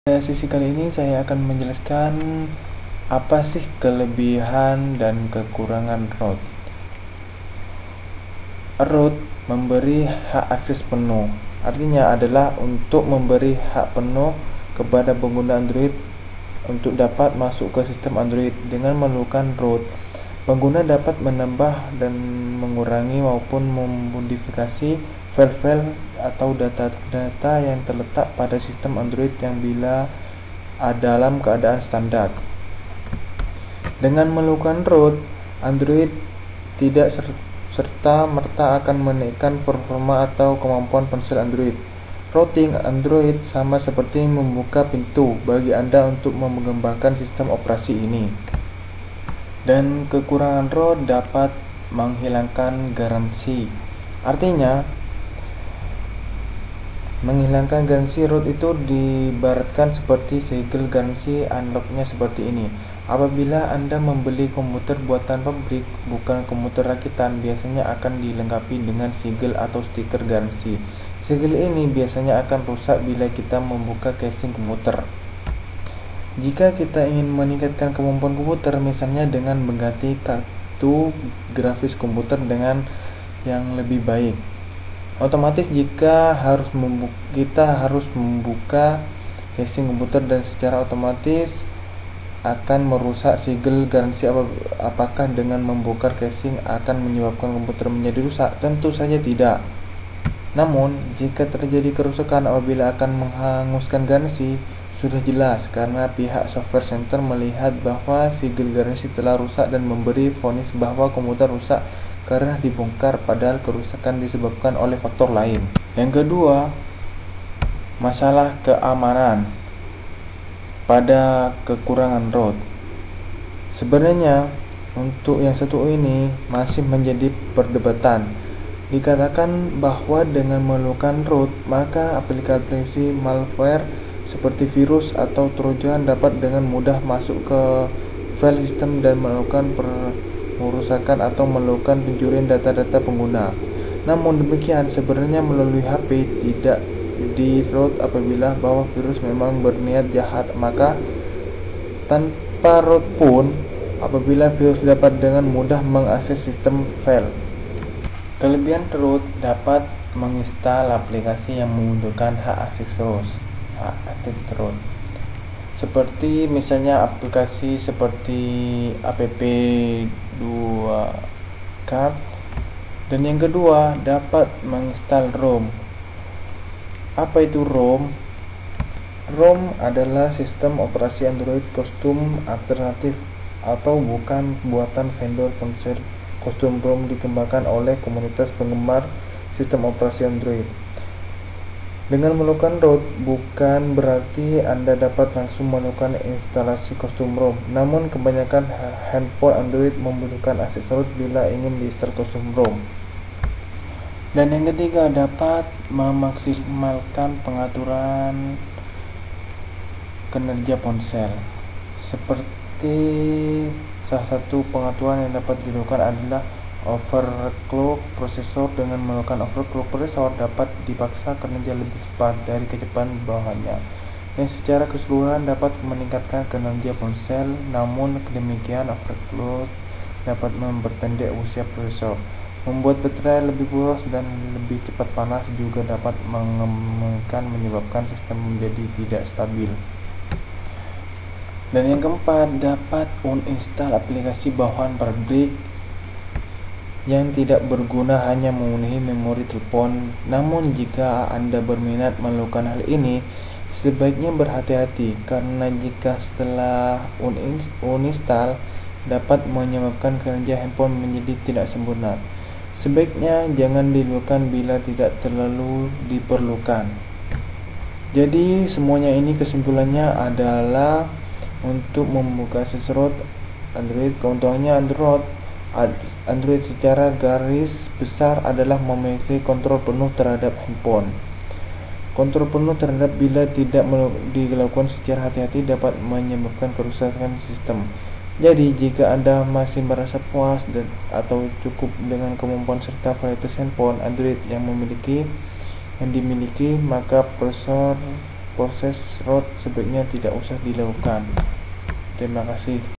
Pada sesi kali ini saya akan menjelaskan apa sih kelebihan dan kekurangan root. Root memberi hak akses penuh. Artinya adalah untuk memberi hak penuh kepada pengguna Android untuk dapat masuk ke sistem Android. Dengan melakukan root, pengguna dapat menambah dan mengurangi maupun memodifikasi file-file atau data-data yang terletak pada sistem Android yang bila dalam keadaan standar. Dengan melakukan root, Android tidak serta-merta akan menaikkan performa atau kemampuan ponsel Android. Routing Android sama seperti membuka pintu bagi Anda untuk mengembangkan sistem operasi ini. Dan kekurangan root dapat menghilangkan garansi. Artinya, menghilangkan garansi root itu diibaratkan seperti segel garansi unlock-nya seperti ini. Apabila Anda membeli komputer buatan pabrik, bukan komputer rakitan, biasanya akan dilengkapi dengan segel atau stiker garansi. Segel ini biasanya akan rusak bila kita membuka casing komputer. Jika kita ingin meningkatkan kemampuan komputer, misalnya dengan mengganti kartu grafis komputer dengan yang lebih baik, otomatis kita harus membuka casing komputer dan secara otomatis akan merusak segel garansi. Apakah dengan membongkar casing akan menyebabkan komputer menjadi rusak? Tentu saja tidak. Namun, jika terjadi kerusakan apabila akan menghanguskan garansi, sudah jelas karena pihak software center melihat bahwa segel garansi telah rusak dan memberi vonis bahwa komputer rusak karena dibongkar, padahal kerusakan disebabkan oleh faktor lain. Yang kedua, masalah keamanan pada kekurangan root. Sebenarnya untuk yang satu ini masih menjadi perdebatan. Dikatakan bahwa dengan melakukan root, maka aplikasi malware seperti virus atau trojan dapat dengan mudah masuk ke file sistem dan melakukan pengerusakan atau melakukan pencurian data-data pengguna. Namun demikian, sebenarnya melalui HP tidak di root apabila bahwa virus memang berniat jahat, maka tanpa root pun apabila virus dapat dengan mudah mengakses sistem file. Kelebihan root dapat menginstal aplikasi yang membutuhkan hak akses root, seperti misalnya aplikasi seperti app2card. Dan yang kedua, dapat menginstal ROM. Apa itu ROM? ROM adalah sistem operasi Android kostum alternatif atau bukan buatan vendor ponsel. Kostum ROM dikembangkan oleh komunitas penggemar sistem operasi Android. Dengan melakukan root bukan berarti Anda dapat langsung melakukan instalasi kostum ROM. Namun kebanyakan handphone Android membutuhkan akses root bila ingin diinstal kostum ROM. Dan yang ketiga, dapat memaksimalkan pengaturan kinerja ponsel. Seperti salah satu pengaturan yang dapat dilakukan adalah overclock prosesor. Dengan melakukan overclock prosesor dapat dipaksa kinerja lebih cepat dari kecepatan bawahannya, dan secara keseluruhan dapat meningkatkan kinerja ponsel. Namun demikian, overclock dapat memperpendek usia prosesor, membuat baterai lebih boros dan lebih cepat panas, juga dapat menyebabkan sistem menjadi tidak stabil. Dan yang keempat, dapat uninstall aplikasi bawaan pabrik yang tidak berguna hanya memenuhi memori telepon. Namun jika Anda berminat melakukan hal ini, sebaiknya berhati-hati karena jika setelah uninstall dapat menyebabkan kinerja handphone menjadi tidak sempurna. Sebaiknya jangan dilakukan bila tidak terlalu diperlukan. Jadi semuanya ini kesimpulannya adalah untuk membuka akses root Android. Keuntungannya Android secara garis besar adalah memiliki kontrol penuh terhadap handphone. Kontrol penuh terhadap bila tidak dilakukan secara hati-hati dapat menyebabkan kerusakan sistem. Jadi jika Anda masih merasa puas atau cukup dengan kemampuan serta kualitas handphone Android yang dimiliki, maka prosesor proses root sebaiknya tidak usah dilakukan. Terima kasih.